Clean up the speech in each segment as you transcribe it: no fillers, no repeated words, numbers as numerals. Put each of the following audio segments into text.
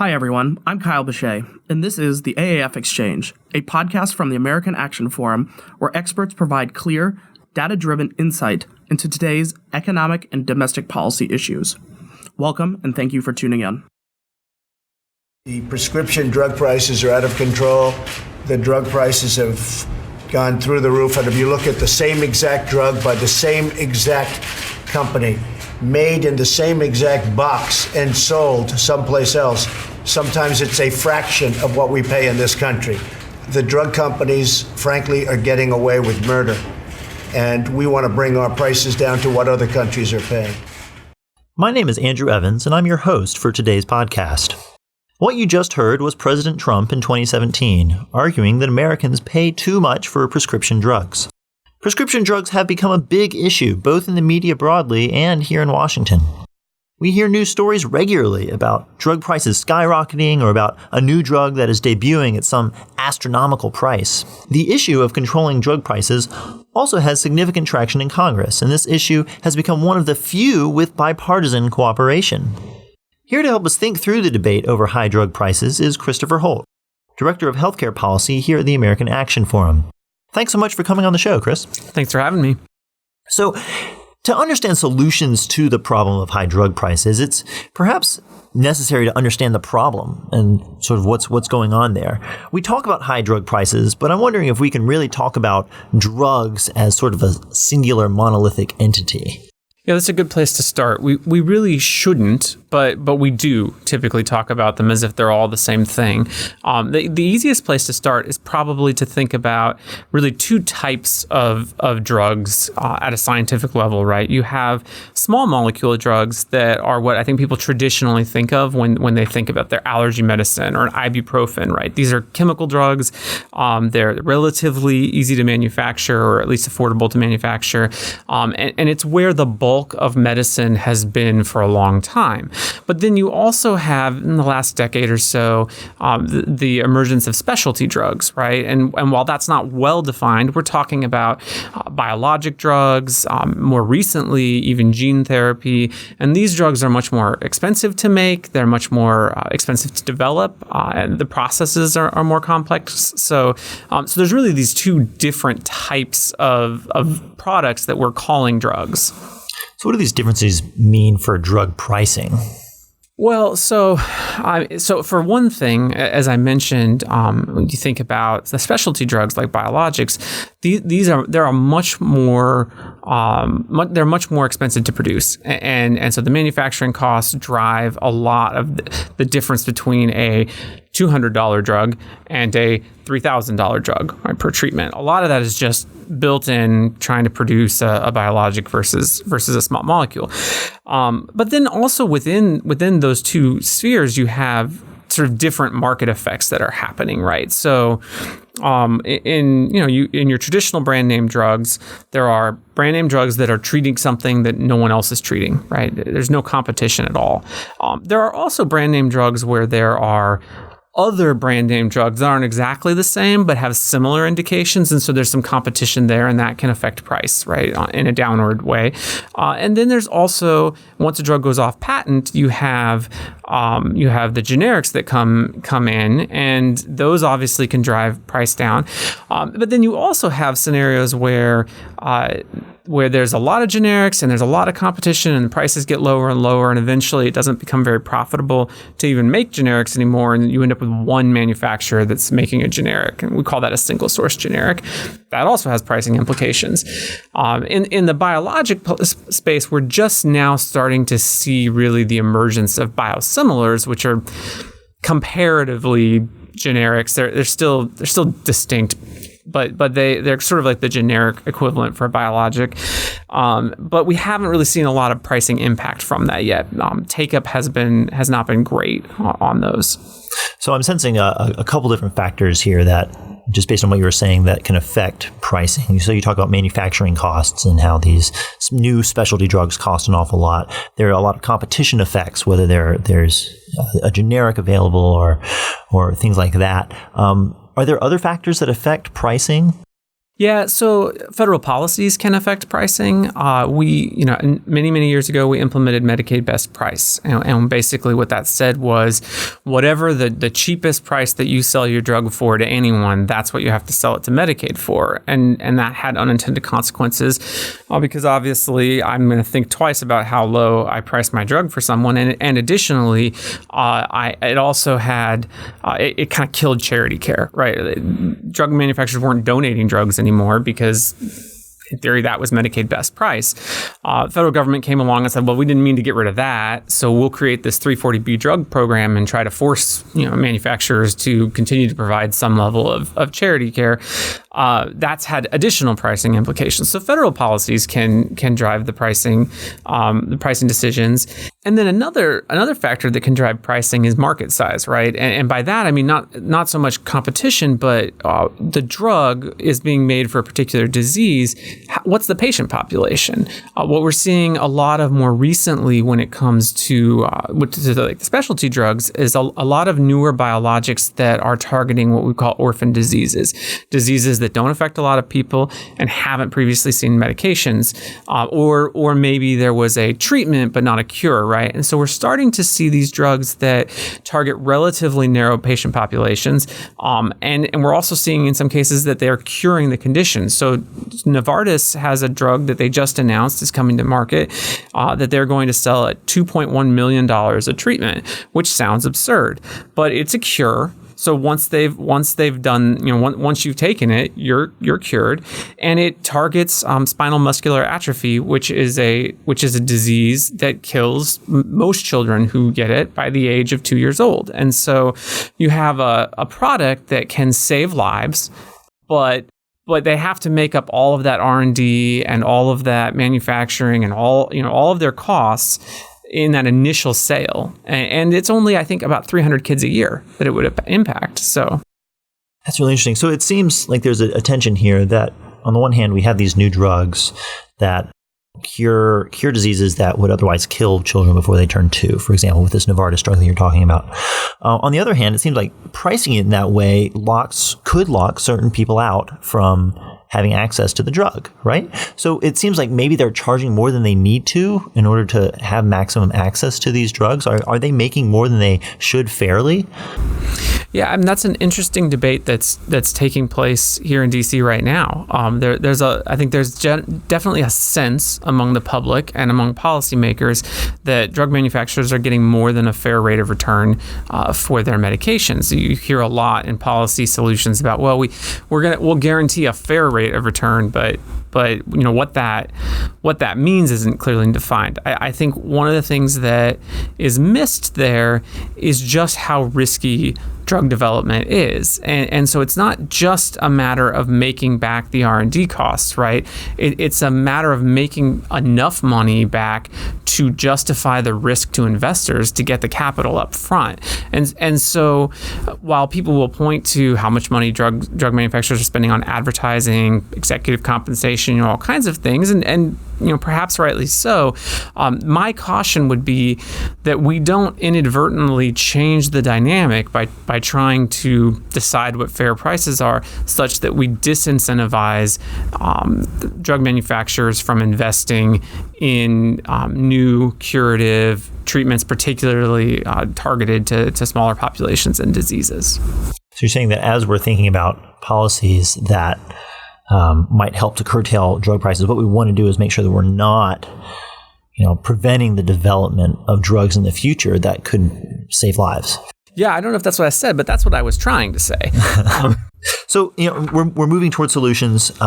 Hi everyone, I'm Kyle Bechet, and this is the AAF Exchange, a podcast from the American Action Forum where experts provide clear, data-driven insight into today's economic and domestic policy issues. Welcome, and thank you for tuning in. The prescription drug prices are out of control. The drug prices have gone through the roof, and if you look at the same exact drug by the same exact company, made in the same exact box and sold someplace else, sometimes it's a fraction of what we pay in this country. The drug companies, frankly, are getting away with murder, and we want to bring our prices down to what other countries are paying. My name is Andrew Evans, and I'm your host for today's podcast. What you just heard was President Trump in 2017 arguing that Americans pay too much for prescription drugs. Prescription drugs have become a big issue, both in the media broadly and here in Washington. We hear news stories regularly about drug prices skyrocketing or about a new drug that is debuting at some astronomical price. The issue of controlling drug prices also has significant traction in Congress, and this issue has become one of the few with bipartisan cooperation. Here to help us think through the debate over high drug prices is Christopher Holt, Director of Healthcare Policy here at the American Action Forum. Thanks so much for coming on the show, Chris. Thanks for having me. So, to understand solutions to the problem of high drug prices, it's perhaps necessary to understand the problem and sort of what's going on there. We talk about high drug prices, but I'm wondering if we can really talk about drugs as sort of a singular monolithic entity. Yeah, that's a good place to start. We really shouldn't, but we do typically talk about them as if they're all the same thing. The easiest place to start is probably to think about really two types of drugs at a scientific level, right? You have small molecule drugs that are what I think people traditionally think of when they think about their allergy medicine or an ibuprofen, right? These are chemical drugs. They're relatively easy to manufacture, or at least affordable to manufacture. And it's where the bulk of medicine has been for a long time. But then you also have, in the last decade or so, the emergence of specialty drugs, right? And while that's not well defined, we're talking about biologic drugs, more recently, even gene therapy. And these drugs are much more expensive to make. They're much more expensive to develop. And the processes are more complex. So there's really these two different types of products that we're calling drugs. So what do these differences mean for drug pricing? Well, so for one thing, as I mentioned, when you think about the specialty drugs like biologics, they're much more expensive to produce, and so the manufacturing costs drive a lot of the difference between a $200 drug and a $3,000 drug, right, per treatment. A lot of that is just built in trying to produce a biologic versus a small molecule. But then also within those two spheres, you have sort of different market effects that are happening, right? So in your traditional brand name drugs, there are brand name drugs that are treating something that no one else is treating, right? There's no competition at all. There are also brand name drugs where there are other brand name drugs that aren't exactly the same but have similar indications, and so there's some competition there, and that can affect price, right, in a downward way. And then there's also, once a drug goes off patent, you have the generics that come in, and those obviously can drive price down. But then you also have scenarios where there's a lot of generics and there's a lot of competition and the prices get lower and lower, and eventually it doesn't become very profitable to even make generics anymore, and you end up with one manufacturer that's making a generic, and we call that a single source generic. That also has pricing implications. In the biologic space, we're just now starting to see really the emergence of biosimilars, which are comparatively generics. They're still distinct, but they're sort of like the generic equivalent for a biologic. But we haven't really seen a lot of pricing impact from that yet. Take-up has not been great on those. So I'm sensing a couple different factors here that, just based on what you were saying, that can affect pricing. So you talk about manufacturing costs and how these new specialty drugs cost an awful lot. There are a lot of competition effects, whether there's a generic available or things like that. Are there other factors that affect pricing? Yeah, so federal policies can affect pricing. Many years ago, we implemented Medicaid best price. And basically what that said was whatever the cheapest price that you sell your drug for to anyone, that's what you have to sell it to Medicaid for. And that had unintended consequences because obviously I'm going to think twice about how low I price my drug for someone. And additionally, it also had, it kind of killed charity care, right? Drug manufacturers weren't donating drugs anymore because in theory, that was Medicaid best price. The federal government came along and said, well, we didn't mean to get rid of that, so we'll create this 340B drug program and try to force manufacturers to continue to provide some level of charity care. That's had additional pricing implications. So federal policies can drive the pricing decisions. And then another factor that can drive pricing is market size, right? And by that, I mean not so much competition, but the drug is being made for a particular disease. What's the patient population? What we're seeing a lot of more recently when it comes to the specialty drugs is a lot of newer biologics that are targeting what we call orphan diseases that don't affect a lot of people and haven't previously seen medications, or maybe there was a treatment but not a cure, right? And so we're starting to see these drugs that target relatively narrow patient populations, and we're also seeing in some cases that they're curing the condition. So Novartis has a drug that they just announced is coming to market that they're going to sell at $2.1 million a treatment, which sounds absurd, but it's a cure. So once they've done, once you've taken it, you're cured, and it targets spinal muscular atrophy, which is a disease that kills most children who get it by the age of 2 years old. And so you have a product that can save lives, but they have to make up all of that R&D and all of that manufacturing and all of their costs in that initial sale. And it's only, I think, about 300 kids a year that it would impact. So that's really interesting. So it seems like there's a tension here that on the one hand, we have these new drugs that cure diseases that would otherwise kill children before they turn 2, for example, with this Novartis drug that you're talking about. On the other hand, it seems like pricing it in that way could lock certain people out from having access to the drug, right? So it seems like maybe they're charging more than they need to in order to have maximum access to these drugs. Are they making more than they should fairly? Yeah, I mean, that's an interesting debate that's taking place here in DC right now. I think there's definitely a sense among the public and among policymakers that drug manufacturers are getting more than a fair rate of return for their medications. You hear a lot in policy solutions about, well, we'll guarantee a fair rate of return, but what that means isn't clearly defined. I think one of the things that is missed there is just how risky drug development is, and so it's not just a matter of making back the R&D costs, right? It's a matter of making enough money back to justify the risk to investors to get the capital up front. And so while people will point to how much money drug manufacturers are spending on advertising, executive compensation, all kinds of things, and perhaps rightly so, my caution would be that we don't inadvertently change the dynamic by trying to decide what fair prices are, such that we disincentivize drug manufacturers from investing in new curative treatments, particularly targeted to smaller populations and diseases. So you're saying that as we're thinking about policies that might help to curtail drug prices, what we want to do is make sure that we're not, preventing the development of drugs in the future that could save lives. Yeah, I don't know if that's what I said, but that's what I was trying to say. So, we're moving towards solutions, which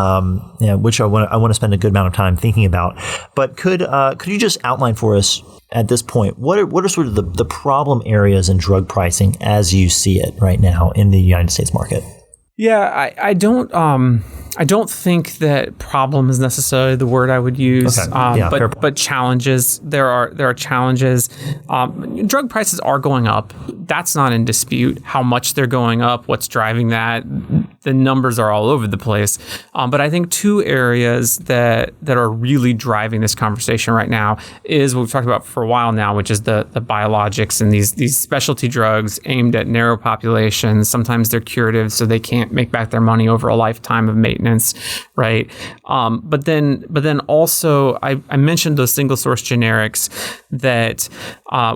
I want to spend a good amount of time thinking about. But could you just outline for us at this point what are sort of the problem areas in drug pricing as you see it right now in the United States market? Yeah, I don't think that problem is necessarily the word I would use. Okay. But challenges. There are challenges. Drug prices are going up. That's not in dispute. How much they're going up, what's driving that the numbers are all over the place. But I think two areas that are really driving this conversation right now is what we've talked about for a while now, which is the biologics and these specialty drugs aimed at narrow populations. Sometimes they're curative, so they can't make back their money over a lifetime of maintenance, right? But then also I mentioned those single source generics that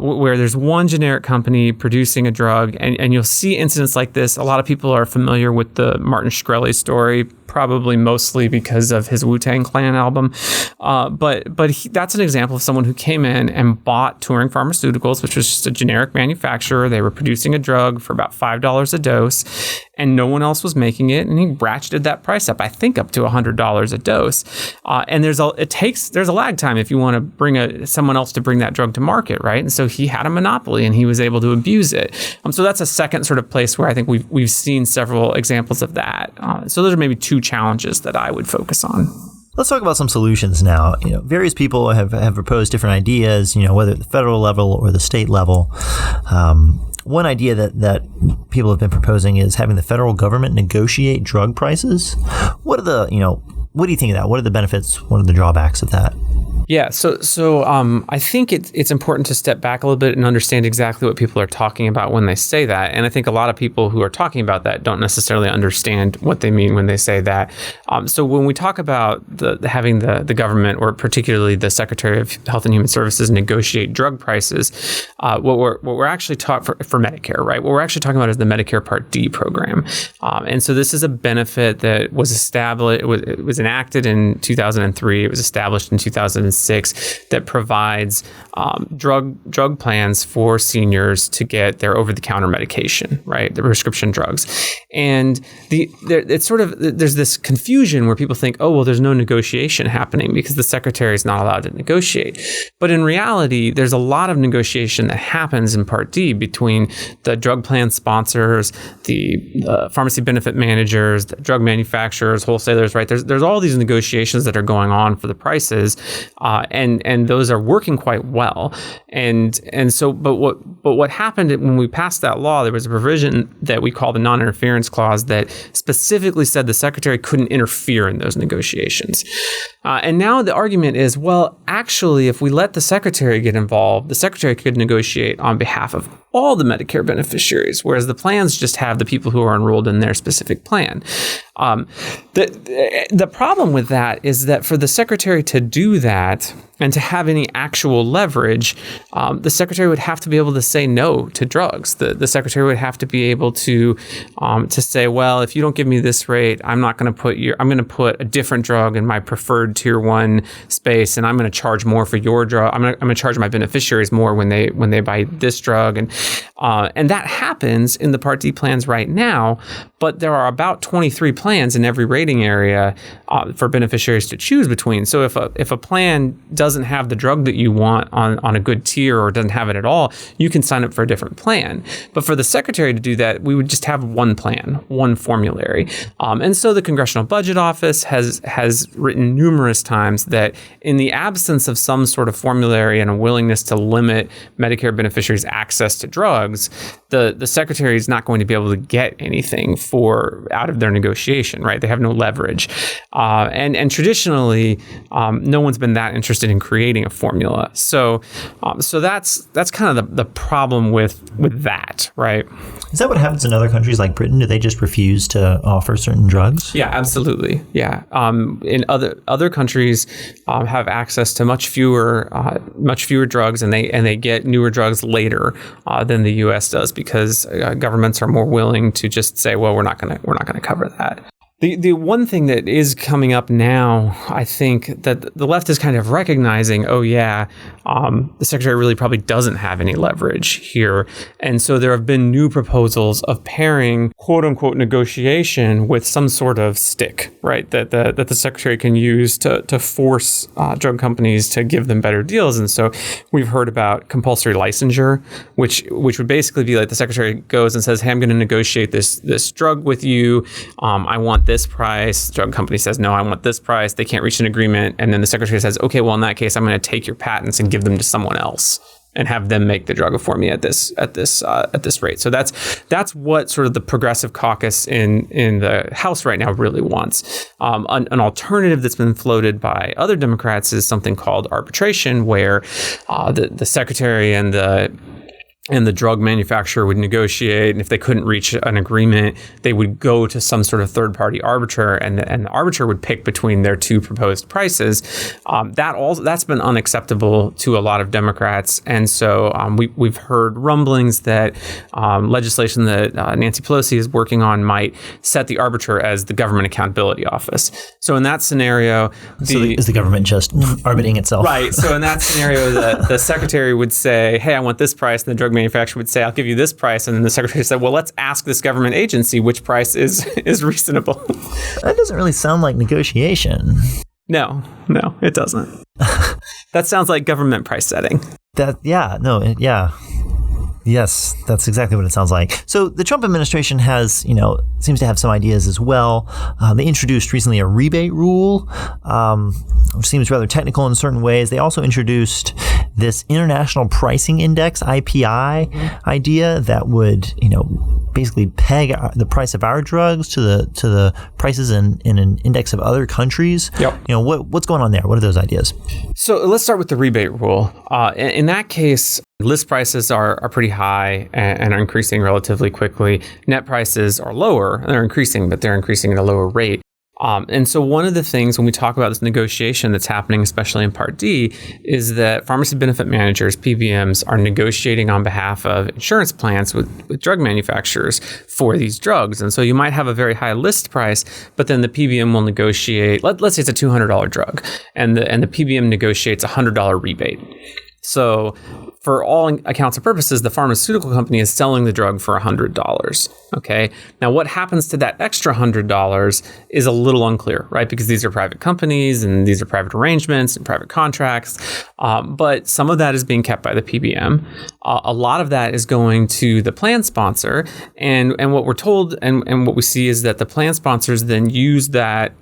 where there's one generic company producing a drug, and you'll see incidents like this. A lot of people are familiar with the Martin Shkreli story, probably mostly because of his Wu-Tang Clan album. But that's an example of someone who came in and bought Turing Pharmaceuticals, which was just a generic manufacturer. They were producing a drug for about $5 a dose, and no one else was making it. And he ratcheted that price up, I think, up to $100 a dose. And there's a lag time if you want to bring someone else to bring that drug to market, right? And so he had a monopoly, and he was able to abuse it. So that's a second sort of place where I think we've seen several examples of that. So those are maybe two challenges that I would focus on. Let's talk about some solutions now. Various people have proposed different ideas, whether at the federal level or the state level. One idea that people have been proposing is having the federal government negotiate drug prices. What do you think of that? What are the benefits? What are the drawbacks of that? Yeah, so I think it's important to step back a little bit and understand exactly what people are talking about when they say that. And I think a lot of people who are talking about that don't necessarily understand what they mean when they say that. So when we talk about having the government, or particularly the Secretary of Health and Human Services, negotiate drug prices, what we're actually talking for Medicare, right? What we're actually talking about is the Medicare Part D program. And so this is a benefit that was established. It was enacted in 2003. It was established in 2006. That provides drug plans for seniors to get their over-the-counter medication, right? The prescription drugs. And there's this confusion where people think, oh, well, there's no negotiation happening because the secretary is not allowed to negotiate. But in reality, there's a lot of negotiation that happens in Part D between the drug plan sponsors, the pharmacy benefit managers, the drug manufacturers, wholesalers, right? There's all these negotiations that are going on for the prices. And those are working quite well. And so, but what happened when we passed that law, there was a provision that we call the non-interference clause that specifically said the secretary couldn't interfere in those negotiations. And now the argument is, well, actually, if we let the secretary get involved, the secretary could negotiate on behalf of all the Medicare beneficiaries, whereas the plans just have the people who are enrolled in their specific plan. The problem with that is that for the secretary to do that and to have any actual leverage, the secretary would have to be able to say no to drugs. The secretary would have to be able to say, well, if you don't give me this rate, I'm going to put a different drug in my preferred tier 1 space, and I'm going to charge more for your drug. I'm going to charge my beneficiaries more when they buy this drug, and that happens in the Part D plans right now. But there are about 23 plans in every rating area for beneficiaries to choose between. So if a plan doesn't have the drug that you want on a good tier, or doesn't have it at all, you can sign up for a different plan. But for the secretary to do that, we would just have one plan, one formulary. And so the Congressional Budget Office has written numerous times that in the absence of some sort of formulary and a willingness to limit Medicare beneficiaries' access to drugs, the secretary is not going to be able to get anything out of their negotiation, right? They have no leverage. And traditionally, no one's been that interested in creating a formula. So that's kind of the problem with that, right? Is that what happens in other countries like Britain? Do they just refuse to offer certain drugs? Yeah, absolutely. Yeah. In other countries have access to much fewer drugs, and they get newer drugs later than the U.S. does, because governments are more willing to just say, well, we're not going to cover that. The one thing that is coming up now, I think that the left is kind of recognizing, oh yeah, the secretary really probably doesn't have any leverage here. And so there have been new proposals of pairing quote unquote negotiation with some sort of stick, right? That the secretary can use to force drug companies to give them better deals. And so we've heard about compulsory licensure, which would basically be like the secretary goes and says, hey, I'm going to negotiate this drug with you. I want this price. Drug company says, no, I want this price. They can't reach an agreement. And then the secretary says, okay, well, in that case, I'm going to take your patents and give them to someone else. and have them make the drug for me at this rate. So that's what sort of the progressive caucus in the House right now really wants. An alternative that's been floated by other Democrats is something called arbitration, where the secretary and the drug manufacturer would negotiate, and if they couldn't reach an agreement, they would go to some sort of third-party arbiter, and the arbiter would pick between their two proposed prices. That's been unacceptable to a lot of Democrats, and so we've heard rumblings that legislation that Nancy Pelosi is working on might set the arbiter as the Government Accountability Office. So in that scenario, is the government just arbitrating itself? Right. So in that scenario, the secretary would say, "Hey, I want this price," and the drug manufacturer would say, "I'll give you this price," and then the secretary said, "Well, let's ask this government agency which price is reasonable." That doesn't really sound like negotiation. No, it doesn't. That sounds like government price setting. Yes, that's exactly what it sounds like. So the Trump administration has, seems to have some ideas as well. They introduced recently a rebate rule, which seems rather technical in certain ways. They also introduced this International Pricing Index, IPI, idea that would, basically peg the price of our drugs to the prices in an index of other countries. Yep. What's going on there? What are those ideas? So let's start with the rebate rule. In that case, list prices are pretty high and are increasing relatively quickly. Net prices are lower. They're increasing, but they're increasing at a lower rate. And so one of the things when we talk about this negotiation that's happening, especially in Part D, is that pharmacy benefit managers, PBMs, are negotiating on behalf of insurance plans with drug manufacturers for these drugs. And so you might have a very high list price, but then the PBM will negotiate, let's say it's a $200 drug, and the PBM negotiates a $100 rebate. So for all accounts and purposes, the pharmaceutical company is selling the drug for $100. Okay. Now, what happens to that extra $100 is a little unclear, right? Because these are private companies and these are private arrangements and private contracts. But some of that is being kept by the PBM. A lot of that is going to the plan sponsor. And what we're told and what we see is that the plan sponsors then use that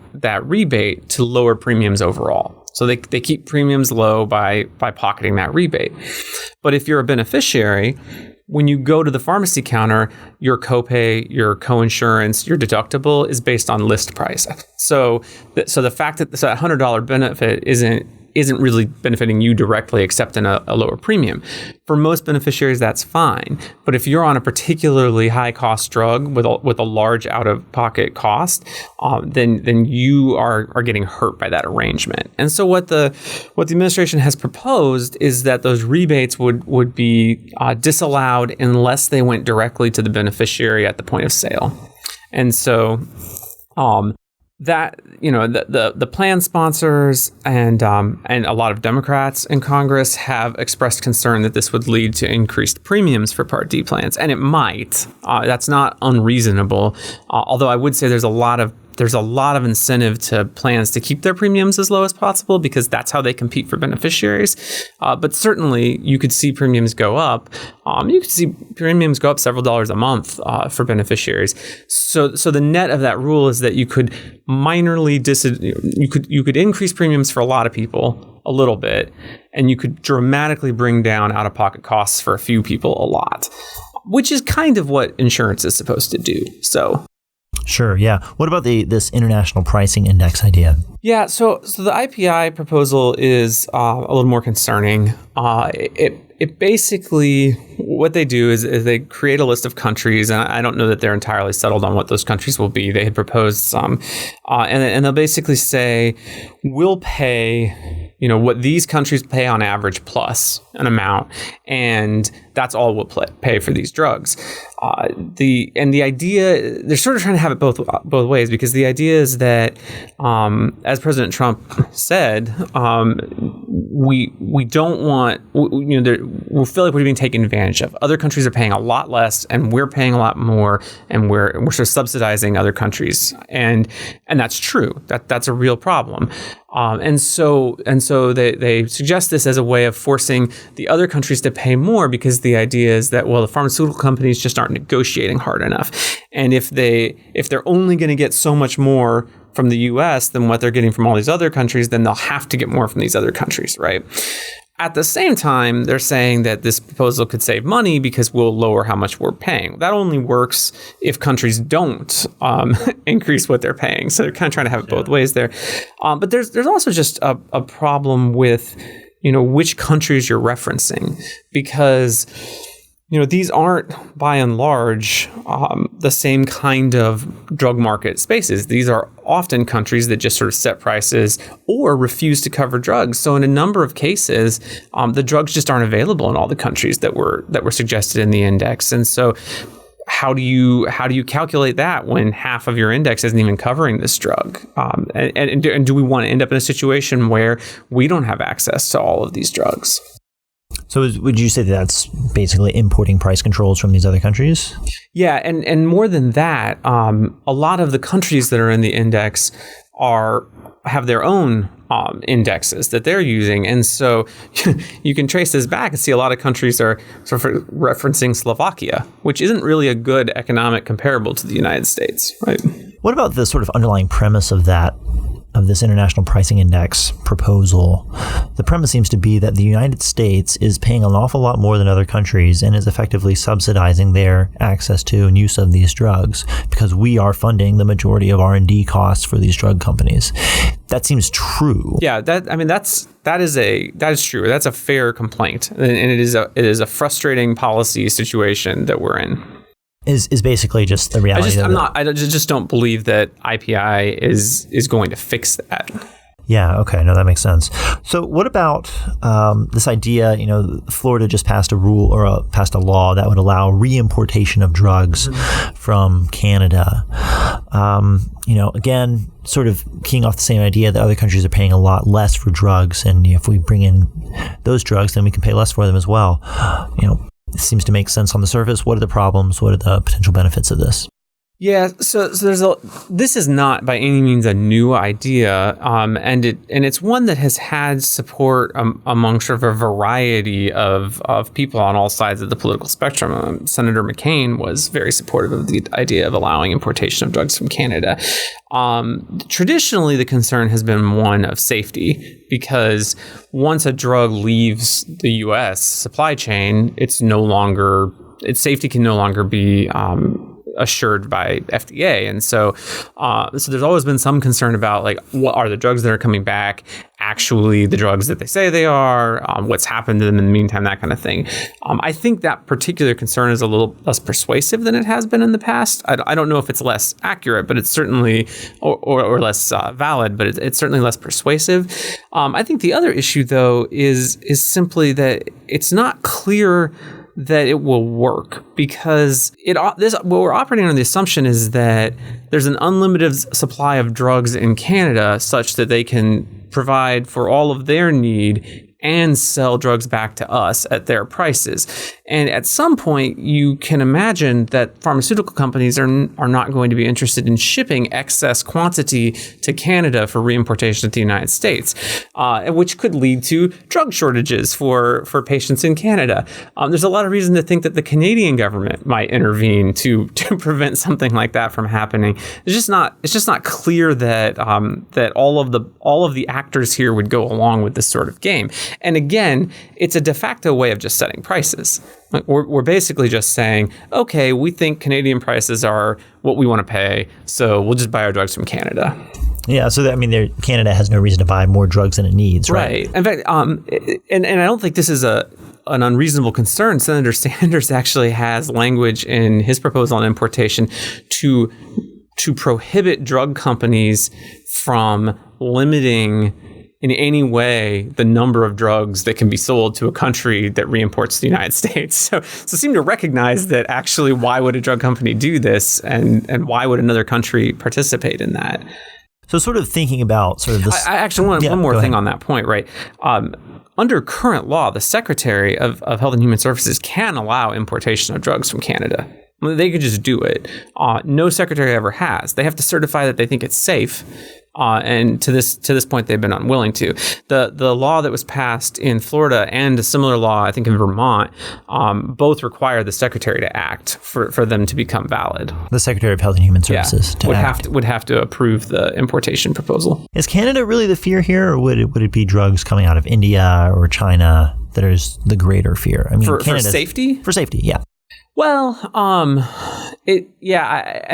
rebate to lower premiums overall. So they keep premiums low by pocketing that rebate. But if you're a beneficiary, when you go to the pharmacy counter, your copay, your coinsurance, your deductible is based on list price. So the fact that that $100 benefit isn't really benefiting you directly except in a lower premium. For most beneficiaries, that's fine. But if you're on a particularly high cost drug with a large out of pocket cost, then you are getting hurt by that arrangement. And so what the administration has proposed is that those rebates would be disallowed unless they went directly to the beneficiary at the point of sale. And so that the plan sponsors and a lot of Democrats in Congress have expressed concern that this would lead to increased premiums for Part D plans, and it might. That's not unreasonable. Although I would say there's a lot of incentive to plans to keep their premiums as low as possible because that's how they compete for beneficiaries. But certainly you could see premiums go up. You could see premiums go up several dollars a month for beneficiaries. So the net of that rule is that you could you could increase premiums for a lot of people a little bit, and you could dramatically bring down out-of-pocket costs for a few people a lot, which is kind of what insurance is supposed to do. So. Sure, yeah. What about this International Pricing Index idea? Yeah, so the IPI proposal is a little more concerning. It basically, what they do is they create a list of countries, and I don't know that they're entirely settled on what those countries will be. They had proposed some, and they'll basically say, we'll pay what these countries pay on average plus an amount, and that's all we'll pay for these drugs. The idea, they're sort of trying to have it both ways, because the idea is that, as President Trump said, we don't want, we feel like we're being taken advantage of. Other countries are paying a lot less, and we're paying a lot more, and we're sort of subsidizing other countries, and that's true. That's a real problem. And so they suggest this as a way of forcing the other countries to pay more, because the idea is that, well, the pharmaceutical companies just aren't negotiating hard enough. And if they're only going to get so much more from the US than what they're getting from all these other countries, then they'll have to get more from these other countries, right? At the same time, they're saying that this proposal could save money because we'll lower how much we're paying. That only works if countries don't increase what they're paying. So they're kind of trying to have it both ways there. But there's also just a problem with, which countries you're referencing, because these aren't, by and large, the same kind of drug market spaces. These are often countries that just sort of set prices or refuse to cover drugs. So in a number of cases, the drugs just aren't available in all the countries that were suggested in the index. And so how do you calculate that when half of your index isn't even covering this drug? And do we want to end up in a situation where we don't have access to all of these drugs? So would you say that that's basically importing price controls from these other countries? Yeah, and more than that, a lot of the countries that are in the index have their own indexes that they're using. And so you can trace this back and see a lot of countries are sort of referencing Slovakia, which isn't really a good economic comparable to the United States, right? What about the sort of underlying premise of this international pricing index proposal? The premise seems to be that the United States is paying an awful lot more than other countries and is effectively subsidizing their access to and use of these drugs because we are funding the majority of R&D costs for these drug companies. That seems true. Yeah, that is true. That's a fair complaint, and it is a frustrating policy situation that we're in. Is basically just the reality. I just don't believe that IPI is going to fix that. Yeah. Okay. No, that makes sense. So, what about this idea? Florida just passed a law that would allow reimportation of drugs from Canada. Again, sort of keying off the same idea that other countries are paying a lot less for drugs, and if we bring in those drugs, then we can pay less for them as well. It seems to make sense on the surface. What are the problems? What are the potential benefits of this? Yeah, so this is not by any means a new idea, and it's one that has had support among sort of a variety of people on all sides of the political spectrum. Senator McCain was very supportive of the idea of allowing importation of drugs from Canada. Traditionally, the concern has been one of safety, because once a drug leaves the U.S. supply chain, its safety can no longer be assured by FDA. And so there's always been some concern about, like, what are the drugs that are coming back actually the drugs that they say they are, what's happened to them in the meantime, that kind of thing. I think that particular concern is a little less persuasive than it has been in the past. I don't know if it's less accurate, but it's certainly, or less valid, but it's certainly less persuasive. I think the other issue, though, is simply that it's not clear that it will work, because what we're operating on the assumption is that there's an unlimited supply of drugs in Canada such that they can provide for all of their need and sell drugs back to us at their prices. And at some point, you can imagine that pharmaceutical companies are not going to be interested in shipping excess quantity to Canada for reimportation to the United States, which could lead to drug shortages for patients in Canada. There's a lot of reason to think that the Canadian government might intervene to prevent something like that from happening. It's just not clear that that all of the actors here would go along with this sort of game. And again, it's a de facto way of just setting prices. Like we're basically just saying, okay, we think Canadian prices are what we want to pay, so we'll just buy our drugs from Canada. Yeah, so Canada has no reason to buy more drugs than it needs, right? In fact, and I don't think this is an unreasonable concern. Senator Sanders actually has language in his proposal on importation to prohibit drug companies from limiting in any way the number of drugs that can be sold to a country that reimports the United States. So seem to recognize that actually, why would a drug company do this, and why would another country participate in that? So sort of thinking about sort of this. I actually want one more thing on that point, right? Under current law, the Secretary of Health and Human Services can allow importation of drugs from Canada. They could just do it. No secretary ever has. They have to certify that they think it's safe. And to this point, they've been unwilling to. The law that was passed in Florida and a similar law, I think, in Vermont, both require the secretary to act for them to become valid. The Secretary of Health and Human Services would have to approve the importation proposal. Is Canada really the fear here, or would it be drugs coming out of India or China that is the greater fear? I mean, for safety? For safety, yeah. Well, I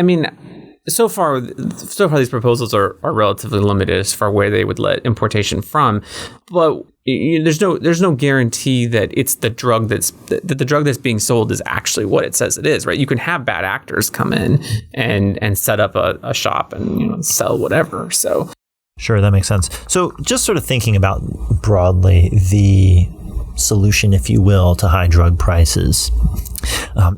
mean, so far these proposals are relatively limited as far where they would let importation from, but there's no guarantee that it's the drug that the drug that's being sold is actually what it says it is, right? You can have bad actors come in and set up a shop and sell whatever. So sure, that makes sense. So just sort of thinking about broadly the solution, if you will, to high drug prices,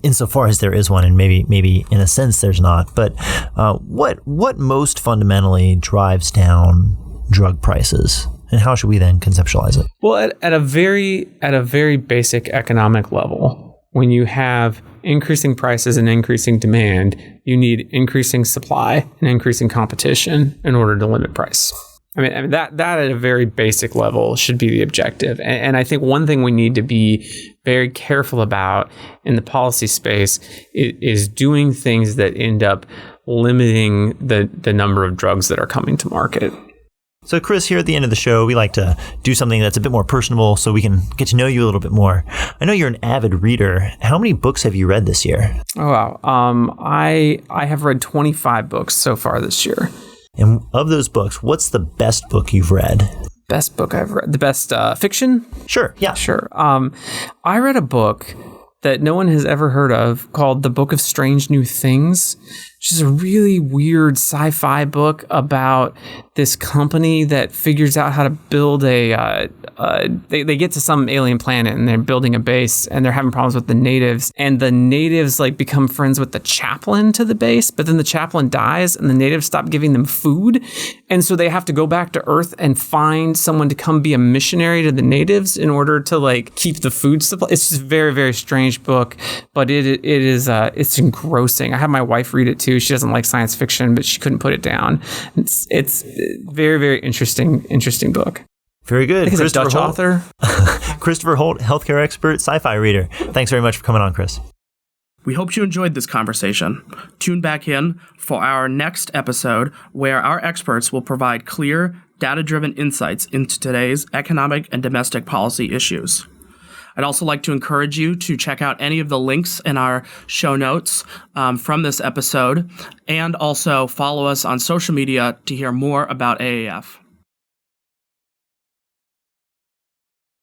insofar as there is one, and maybe in a sense there's not. But what most fundamentally drives down drug prices, and how should we then conceptualize it? Well, at a very basic economic level, when you have increasing prices and increasing demand, you need increasing supply and increasing competition in order to limit price. I mean that at a very basic level should be the objective. And I think one thing we need to be very careful about in the policy space is doing things that end up limiting the number of drugs that are coming to market. So, Chris, here at the end of the show, we like to do something that's a bit more personable so we can get to know you a little bit more. I know you're an avid reader. How many books have you read this year? Oh, wow. I have read 25 books so far this year. And of those books, what's the best book you've read? Best book I've read? The best fiction? Sure, yeah. Sure. I read a book that no one has ever heard of called The Book of Strange New Things, which is a really weird sci-fi book about this company that figures out how to build they get to some alien planet and they're building a base and they're having problems with the natives, and the natives become friends with the chaplain to the base, but then the chaplain dies and the natives stop giving them food, and so they have to go back to Earth and find someone to come be a missionary to the natives in order to keep the food supply. It's just a very, very strange book, but it's engrossing. I had my wife read it too. She doesn't like science fiction, but she couldn't put it down. It's very, very interesting book. Very good. He's a Dutch author. Christopher Holt, healthcare expert, sci-fi reader. Thanks very much for coming on, Chris. We hope you enjoyed this conversation. Tune back in for our next episode, where our experts will provide clear, data-driven insights into today's economic and domestic policy issues. I'd also like to encourage you to check out any of the links in our show notes from this episode, and also follow us on social media to hear more about AAF.